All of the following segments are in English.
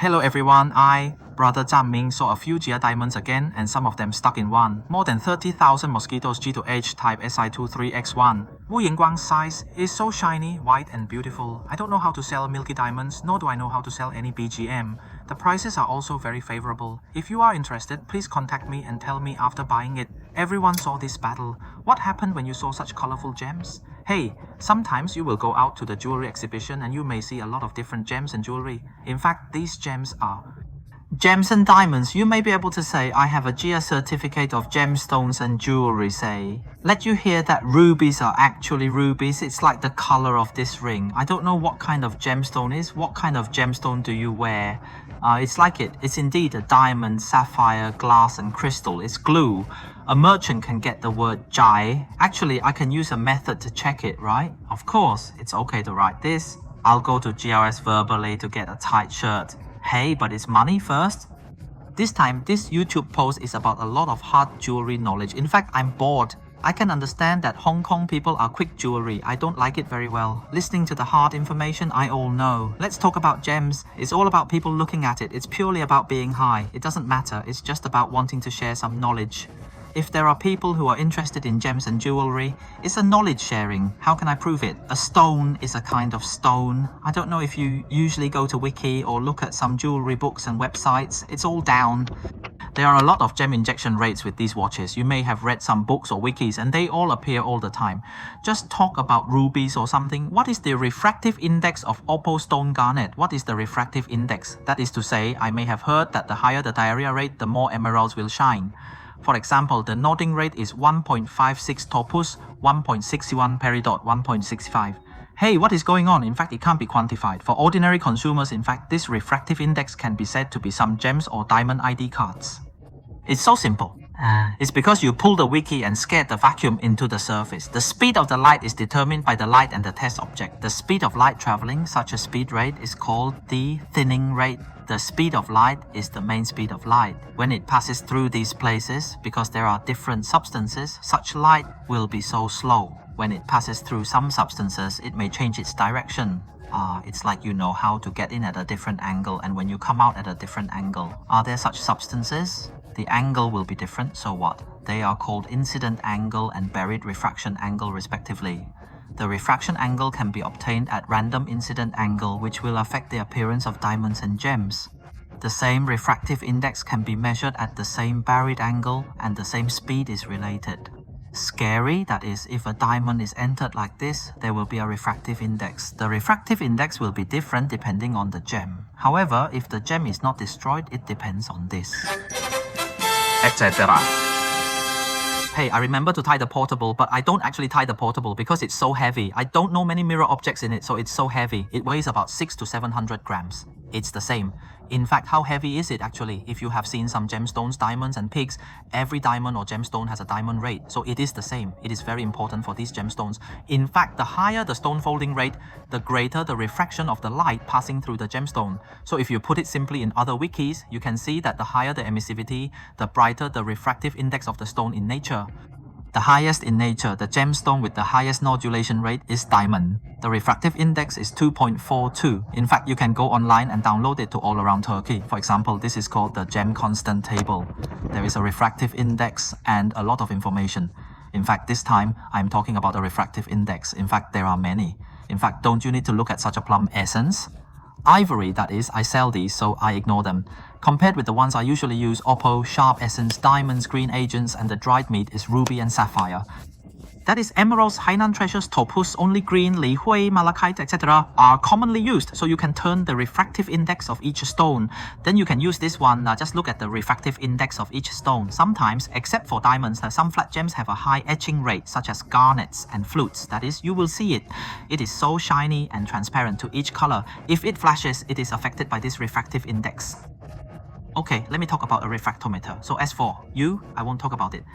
Hello everyone, Brother Zhan saw a few GIA diamonds again and some of them stuck in one. More than 30,000 mosquitoes G2H type SI23X1. Wu Yingguang's size is so shiny, white and beautiful. I don't know how to sell milky diamonds, nor do I know how to sell any BGM. The prices are also very favorable. If you are interested, please contact me and tell me after buying it. Everyone saw this battle. What happened when you saw such colorful gems? Hey, sometimes you will go out to the jewelry exhibition and you may see a lot of different gems and jewelry. In fact, these gems are gems and diamonds. You may be able to say, I have a GIA certificate of gemstones and jewelry, say. Let you hear that rubies are actually rubies. It's like the color of this ring. I don't know what kind of gemstone is. What kind of gemstone do you wear? It's like it. It's indeed a diamond, sapphire, glass and crystal. It's glue. A merchant can get the word GIA. Actually, I can use a method to check it, right? Of course, it's okay to write this. I'll go to GRS verbally to get a tight shirt. Hey, but it's money first. This time, this YouTube post is about a lot of hard jewelry knowledge. In fact, I'm bored. I can understand that Hong Kong people are quick jewelry. I don't like it very well. Listening to the hard information, I all know. Let's talk about gems. It's all about people looking at it. It's purely about being high. It doesn't matter. It's just about wanting to share some knowledge. If there are people who are interested in gems and jewelry, it's a knowledge sharing. How can I prove it? A stone is a kind of stone. I don't know if you usually go to Wiki or look at some jewelry books and websites. It's all down. There are a lot of gem injection rates with these watches. You may have read some books or wikis and they all appear all the time. Just talk about rubies or something. What is the refractive index of Opal stone garnet? What is the refractive index? That is to say, I may have heard that the higher the diarrhea rate, the more emeralds will shine. For example, the nodding rate is 1.56 topuz, 1.61 peridot, 1.65. Hey, what is going on? In fact, it can't be quantified. For ordinary consumers, in fact, this refractive index can be said to be some gems or diamond ID cards. It's so simple. It's because you pull the wiki and scared the vacuum into the surface. The speed of the light is determined by the light and the test object. The speed of light traveling, such a speed rate, is called the thinning rate. The speed of light is the main speed of light. When it passes through these places, because there are different substances, such light will be so slow. When it passes through some substances, it may change its direction. It's like you know how to get in at a different angle and when you come out at a different angle. Are there such substances? The angle will be different, so what? They are called incident angle and buried refraction angle respectively. The refraction angle can be obtained at random incident angle, which will affect the appearance of diamonds and gems. The same refractive index can be measured at the same buried angle and the same speed is related. Scary, that is, if a diamond is entered like this, there will be a refractive index. The refractive index will be different depending on the gem. However, if the gem is not destroyed, it depends on this, etc. Hey, I remember to tie the portable, but I don't actually tie the portable because it's so heavy. I don't know many mirror objects in it, so it's so heavy. It weighs about 600 to 700 grams. It's the same. In fact, how heavy is it actually? If you have seen some gemstones, diamonds and pigs, every diamond or gemstone has a diamond rate. So it is the same. It is very important for these gemstones. In fact, the higher the stone folding rate, the greater the refraction of the light passing through the gemstone. So if you put it simply in other wikis, you can see that the higher the emissivity, the brighter the refractive index of the stone in nature. The highest in nature, the gemstone with the highest nodulation rate is diamond. The refractive index is 2.42. In fact, you can go online and download it to all around Turkey. For example, this is called the gem constant table. There is a refractive index and a lot of information. In fact, this time, I'm talking about a refractive index. In fact, there are many. In fact, don't you need to look at such a plum essence? Ivory, that is, I sell these, so I ignore them. Compared with the ones I usually use, opal, sharp essence, diamonds, green agents, and the dried meat is ruby and sapphire. That is, emeralds, Hainan treasures, topuz, only green, li hui, malachite, etc. are commonly used, so you can turn the refractive index of each stone. Then you can use this one, just look at the refractive index of each stone. Sometimes, except for diamonds, some flat gems have a high etching rate, such as garnets and flutes. That is, you will see it. It is so shiny and transparent to each color. If it flashes, it is affected by this refractive index. Okay, let me talk about a refractometer. So as for you, I won't talk about it.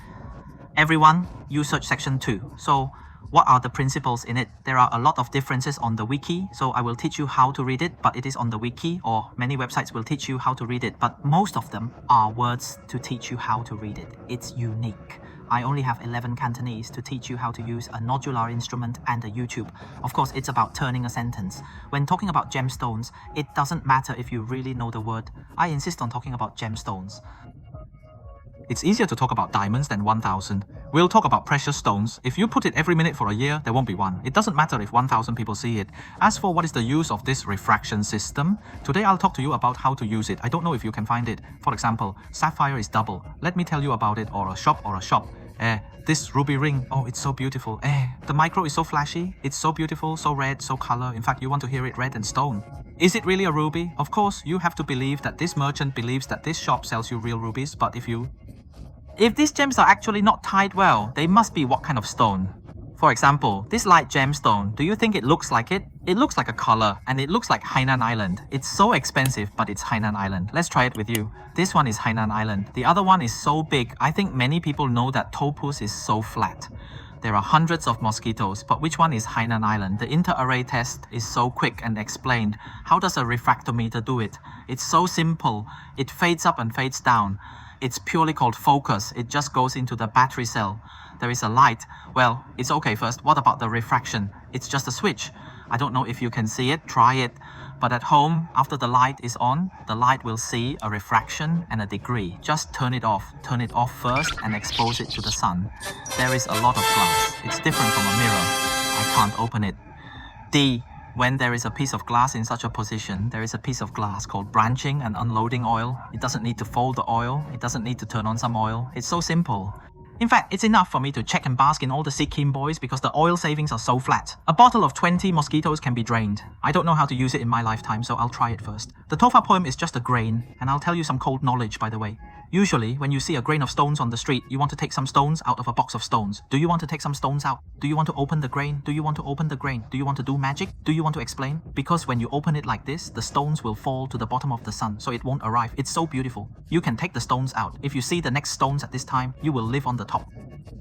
Everyone, you search section 2. So what are the principles in it? There are a lot of differences on the wiki, so I will teach you how to read it, but it is on the wiki, or many websites will teach you how to read it, but most of them are words to teach you how to read it. It's unique. I only have 11 Cantonese to teach you how to use a nodular instrument and a YouTube. Of course, it's about turning a sentence. When talking about gemstones, it doesn't matter if you really know the word. I insist on talking about gemstones. It's easier to talk about diamonds than 1,000. We'll talk about precious stones. If you put it every minute for a year, there won't be one. It doesn't matter if 1,000 people see it. As for what is the use of this refraction system, today I'll talk to you about how to use it. I don't know if you can find it. For example, sapphire is double. Let me tell you about it, or a shop. This ruby ring, oh, it's so beautiful. The micro is so flashy. It's so beautiful, so red, so color. In fact, you want to hear it red and stone. Is it really a ruby? Of course, you have to believe that this merchant believes that this shop sells you real rubies, but if these gems are actually not tied well, they must be what kind of stone? For example, this light gemstone, do you think it looks like it? It looks like a color, and it looks like Hainan Island. It's so expensive, but it's Hainan Island. Let's try it with you. This one is Hainan Island. The other one is so big. I think many people know that topuz is so flat. There are hundreds of mosquitoes, but which one is Hainan Island? The inter-array test is so quick and explained. How does a refractometer do it? It's so simple. It fades up and fades down. It's purely called focus. It just goes into the battery cell. There is a light. Well, it's okay first. What about the refraction? It's just a switch. I don't know if you can see it. Try it. But at home, after the light is on, the light will see a refraction and a degree. Just turn it off. Turn it off first and expose it to the sun. There is a lot of glass. It's different from a mirror. I can't open it. When there is a piece of glass in such a position, there is a piece of glass called branching and unloading oil. It doesn't need to fold the oil. It doesn't need to turn on some oil. It's so simple. In fact, it's enough for me to check and bask in all the Sikkim boys because the oil savings are so flat. A bottle of 20 mosquitoes can be drained. I don't know how to use it in my lifetime, so I'll try it first. The Tofa poem is just a grain, and I'll tell you some cold knowledge, by the way. Usually, when you see a grain of stones on the street, you want to take some stones out of a box of stones. Do you want to take some stones out? Do you want to open the grain? Do you want to open the grain? Do you want to do magic? Do you want to explain? Because when you open it like this, the stones will fall to the bottom of the sun, so it won't arrive. It's so beautiful. You can take the stones out. If you see the next stones at this time, you will live on the top.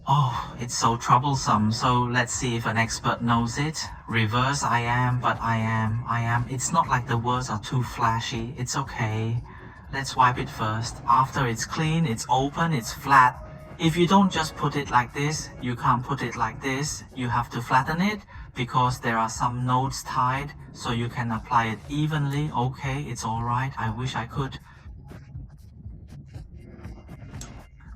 Oh, it's so troublesome. So let's see if an expert knows it. Reverse I am, but I am. It's not like the words are too flashy. It's okay. Let's wipe it first. After it's clean, it's open, it's flat. If you don't just put it like this, you can't put it like this. You have to flatten it because there are some nodes tied, so you can apply it evenly. Okay, it's alright. I wish I could.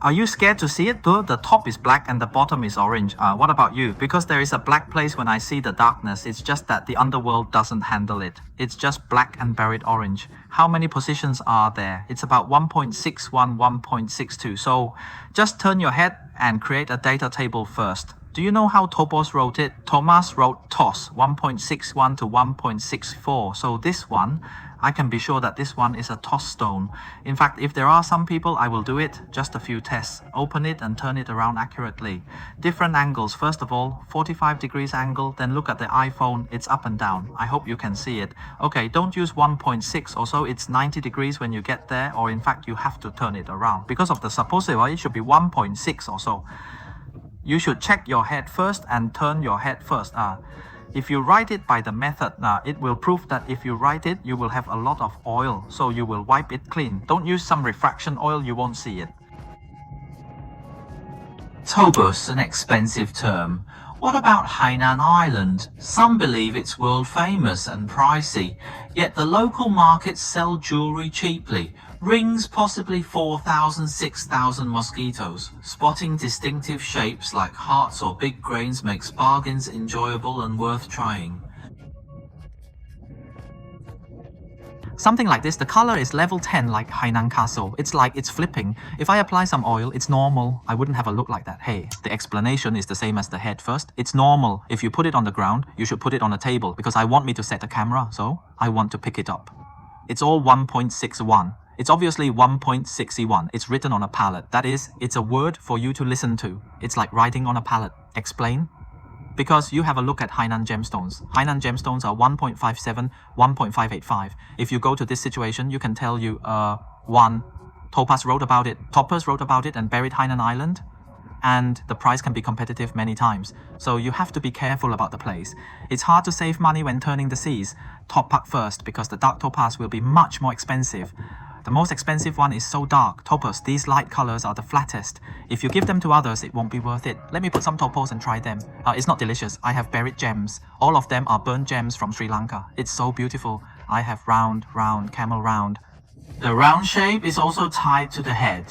Are you scared to see it? The top is black and the bottom is orange. What about you? Because there is a black place when I see the darkness. It's just that the underworld doesn't handle it. It's just black and buried orange. How many positions are there? It's about 1.61, 1.62. So just turn your head and create a data table first. Do you know how Topos wrote it? Thomas wrote TOS, 1.61 to 1.64. So this one, I can be sure that this one is a toss stone. In fact, if there are some people, I will do it. Just a few tests. Open it and turn it around accurately. Different angles. First of all, 45 degrees angle. Then look at the iPhone. It's up and down. I hope you can see it. Okay, don't use 1.6 or so. It's 90 degrees when you get there. Or in fact, you have to turn it around. Because of the supposed, it should be 1.6 or so. You should check your head first and turn your head first. If you write it by the method, it will prove that if you write it, you will have a lot of oil. So you will wipe it clean. Don't use some refraction oil, you won't see it. Topos, an expensive term. What about Hainan Island? Some believe it's world famous and pricey, yet the local markets sell jewelry cheaply. Rings possibly 4,000, 6,000 mosquitoes. Spotting distinctive shapes like hearts or big grains makes bargains enjoyable and worth trying. Something like this, the color is level 10 like Hainan Castle. It's like it's flipping. If I apply some oil, it's normal. I wouldn't have a look like that. Hey, the explanation is the same as the head first. It's normal. If you put it on the ground, you should put it on a table because I want me to set a camera, so I want to pick it up. It's all 1.61. It's obviously 1.61. It's written on a palette. That is, it's a word for you to listen to. It's like writing on a palette. Explain? Because you have a look at Hainan gemstones. Hainan gemstones are 1.57, 1.585. If you go to this situation, you can tell you, one, Topaz wrote about it, Toppers wrote about it and buried Hainan Island. And the price can be competitive many times. So you have to be careful about the place. It's hard to save money when turning the seas. Top pack first because the dark topaz will be much more expensive. The most expensive one is so dark. Topaz, these light colors are the flattest. If you give them to others, it won't be worth it. Let me put some topaz and try them. It's not delicious. I have buried gems. All of them are burnt gems from Sri Lanka. It's so beautiful. I have round, camel round. The round shape is also tied to the head.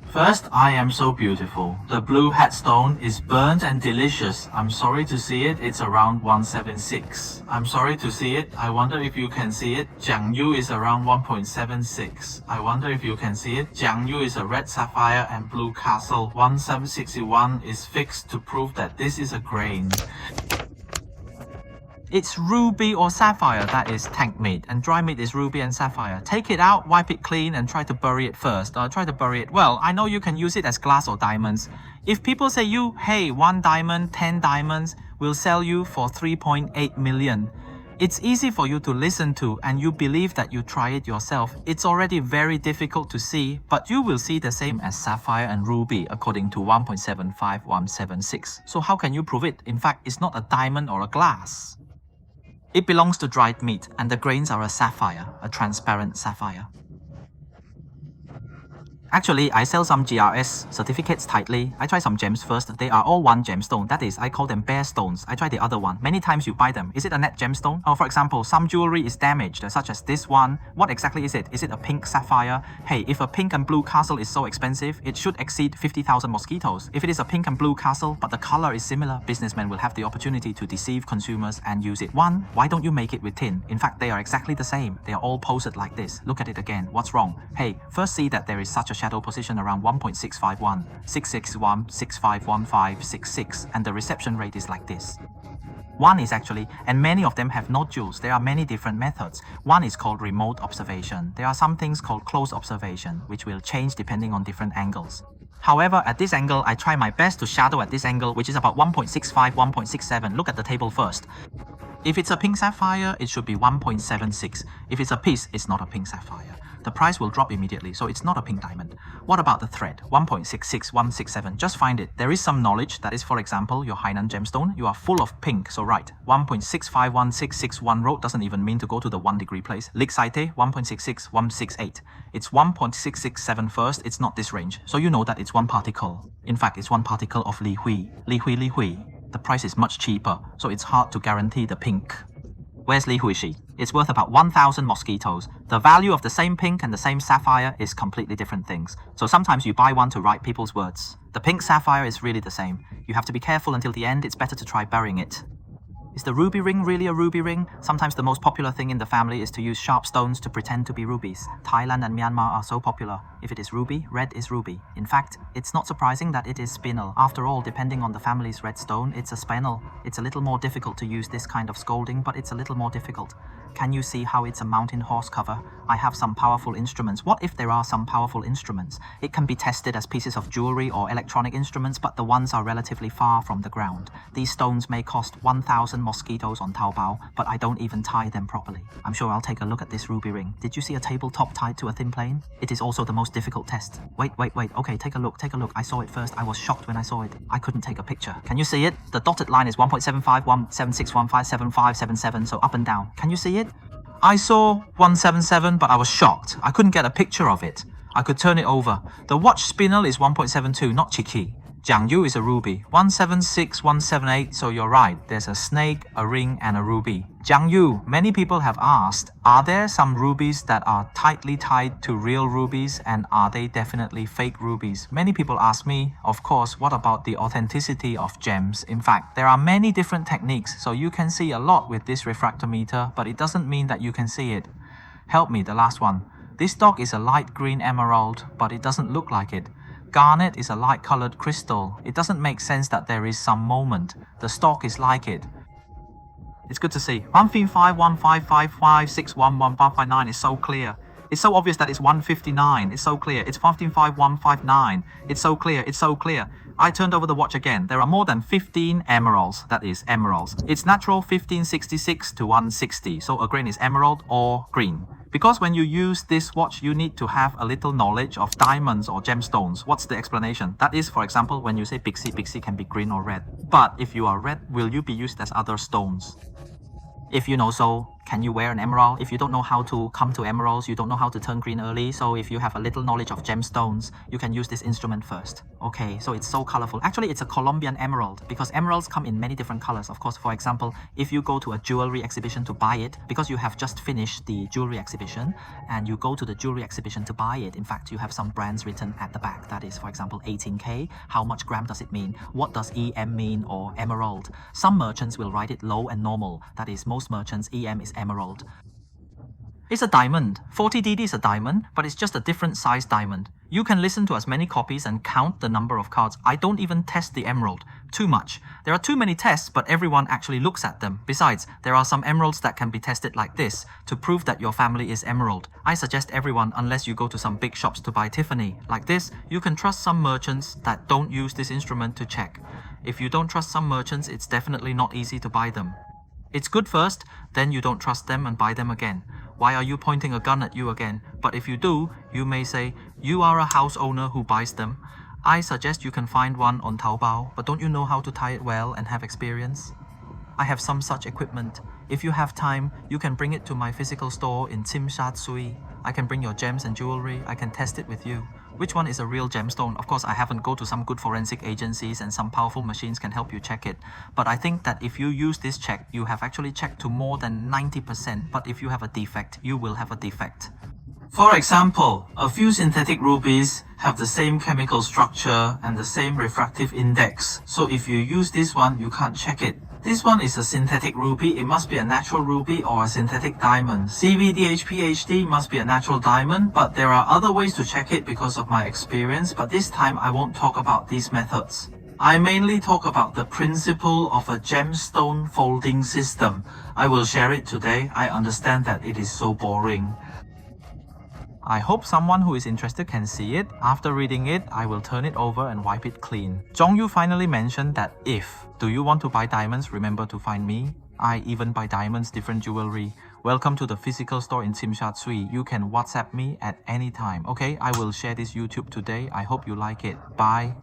First, I am so beautiful. The blue headstone is burnt and delicious. I'm sorry to see it. It's around 176. I'm sorry to see it. I wonder if you can see it. Jiangyu is around 1.76. I wonder if you can see it. Jiangyu is a red sapphire and blue castle. 1761 is fixed to prove that this is a grain. It's ruby or sapphire that is tank meat, and dry meat is ruby and sapphire. Take it out, wipe it clean, and try to bury it first. Well, I know you can use it as glass or diamonds. If people say you, hey, 1 diamond, 10 diamonds, will sell you for 3.8 million. It's easy for you to listen to, and you believe that you try it yourself. It's already very difficult to see, but you will see the same as sapphire and ruby according to 1.75176. So how can you prove it? In fact, it's not a diamond or a glass. It belongs to dried meat, and the grains are a sapphire, a transparent sapphire. Actually, I sell some GRS certificates tightly. I try some gems first. They are all one gemstone. That is, I call them bare stones. I try the other one. Many times you buy them. Is it a net gemstone? Or for example, some jewelry is damaged, such as this one. What exactly is it? Is it a pink sapphire? Hey, if a pink and blue castle is so expensive, it should exceed 50,000 mosquitoes. If it is a pink and blue castle, but the color is similar, businessmen will have the opportunity to deceive consumers and use it. One, why don't you make it with tin? In fact, they are exactly the same. They are all posted like this. Look at it again. What's wrong? Hey, first see that there is such a shadow position around 1.651, 661, 6515, 66, and the reception rate is like this. One is actually, and many of them have nodules. There are many different methods. One is called remote observation. There are some things called close observation, which will change depending on different angles. However, at this angle, I try my best to shadow at this angle, which is about 1.65, 1.67. Look at the table first. If it's a pink sapphire, it should be 1.76. If it's a piece, it's not a pink sapphire. The price will drop immediately, so it's not a pink diamond. What about the thread? 1.66, 167. Just find it. There is some knowledge. That is, for example, your Hainan gemstone. You are full of pink, so right. 1.651661 road doesn't even mean to go to the 1 degree place. Lig Saite, 1.66, 168. It's 1.667 first. It's not this range. So you know that it's one particle. In fact, it's one particle of Li Hui. Li Hui, Li Hui. The price is much cheaper, so it's hard to guarantee the pink. Where's Li Huishi? It's worth about 1,000 mosquitoes. The value of the same pink and the same sapphire is completely different things. So sometimes you buy one to write people's words. The pink sapphire is really the same. You have to be careful until the end. It's better to try burying it. Is the ruby ring really a ruby ring? Sometimes the most popular thing in the family is to use sharp stones to pretend to be rubies. Thailand and Myanmar are so popular. If it is ruby, red is ruby. In fact, it's not surprising that it is spinel. After all, depending on the family's red stone, it's a spinel. It's a little more difficult to use this kind of scolding, but it's a little more difficult. Can you see how it's a mountain horse cover? I have some powerful instruments. What if there are some powerful instruments? It can be tested as pieces of jewelry or electronic instruments, but the ones are relatively far from the ground. These stones may cost 1,000 mosquitoes on Taobao, but I don't even tie them properly. I'm sure I'll take a look at this ruby ring. Did you see a tabletop tied to a thin plane? It is also the most difficult test. Wait. Okay, take a look. I saw it first. I was shocked when I saw it. I couldn't take a picture. Can you see it? The dotted line is 1.75, 176, 15, 77, so up and down. Can you see it? I saw 177, but I was shocked. I couldn't get a picture of it. I could turn it over. The watch spinel is 1.72, not Chiki. Jiangyu is a ruby. 176, 178, so you're right. There's a snake, a ring, and a ruby. Jiangyu, many people have asked, are there some rubies that are tightly tied to real rubies, and are they definitely fake rubies? Many people ask me, of course, what about the authenticity of gems? In fact, there are many different techniques, so you can see a lot with this refractometer, but it doesn't mean that you can see it. Help me, the last one. This dog is a light green emerald, but it doesn't look like it. Garnet is a light-colored crystal. It doesn't make sense that there is some moment. The stock is like it. It's good to see. 135, 1555, 61, 1559 is so clear. It's so obvious that it's 159. It's so clear. It's 155, 159. It's so clear. It's so clear. I turned over the watch again. There are more than 15 emeralds. That is, emeralds. It's natural 1566 to 160. So a grain is emerald or green. Because when you use this watch, you need to have a little knowledge of diamonds or gemstones. What's the explanation? That is, for example, when you say Bixi can be green or red. But if you are red, will you be used as other stones? If you know so, Can you wear an emerald? If you don't know how to come to emeralds, you don't know how to turn green early. So if you have a little knowledge of gemstones, you can use this instrument first. Okay, so it's so colorful. Actually, it's a Colombian emerald because emeralds come in many different colors. Of course, for example, if you go to a jewelry exhibition to buy it, because you have just finished the jewelry exhibition and you go to the jewelry exhibition to buy it, in fact, you have some brands written at the back. That is, for example, 18K. How much gram does it mean? What does EM mean, or emerald? Some merchants will write it low and normal. That is, most merchants, EM is emerald. It's a diamond. 40DD is a diamond, but it's just a different size diamond. You can listen to as many copies and count the number of cards. I don't even test the emerald. Too much. There are too many tests, but everyone actually looks at them. Besides, there are some emeralds that can be tested like this to prove that your family is emerald. I suggest everyone, unless you go to some big shops to buy Tiffany. Like this, you can trust some merchants that don't use this instrument to check. If you don't trust some merchants, it's definitely not easy to buy them. It's good first, then you don't trust them and buy them again. Why are you pointing a gun at you again? But if you do, you may say, you are a house owner who buys them. I suggest you can find one on Taobao, but don't you know how to tie it well and have experience? I have some such equipment. If you have time, you can bring it to my physical store in Tsim Shat Tsui. I can bring your gems and jewelry. I can test it with you. Which one is a real gemstone? Of course, I haven't go to some good forensic agencies and some powerful machines can help you check it. But I think that if you use this check, you have actually checked to more than 90%. But if you have a defect, you will have a defect. For example, a few synthetic rubies have the same chemical structure and the same refractive index. So if you use this one, you can't check it. This one is a synthetic ruby. It must be a natural ruby or a synthetic diamond. CVDH PhD must be a natural diamond, but there are other ways to check it because of my experience, but this time I won't talk about these methods. I mainly talk about the principle of a gemstone folding system. I will share it today. I understand that it is so boring. I hope someone who is interested can see it. After reading it, I will turn it over and wipe it clean. Zhongyu finally mentioned that do you want to buy diamonds, remember to find me. I even buy diamonds, different jewelry. Welcome to the physical store in Tsim Shat Tsui. You can WhatsApp me at any time. Okay, I will share this YouTube today. I hope you like it. Bye.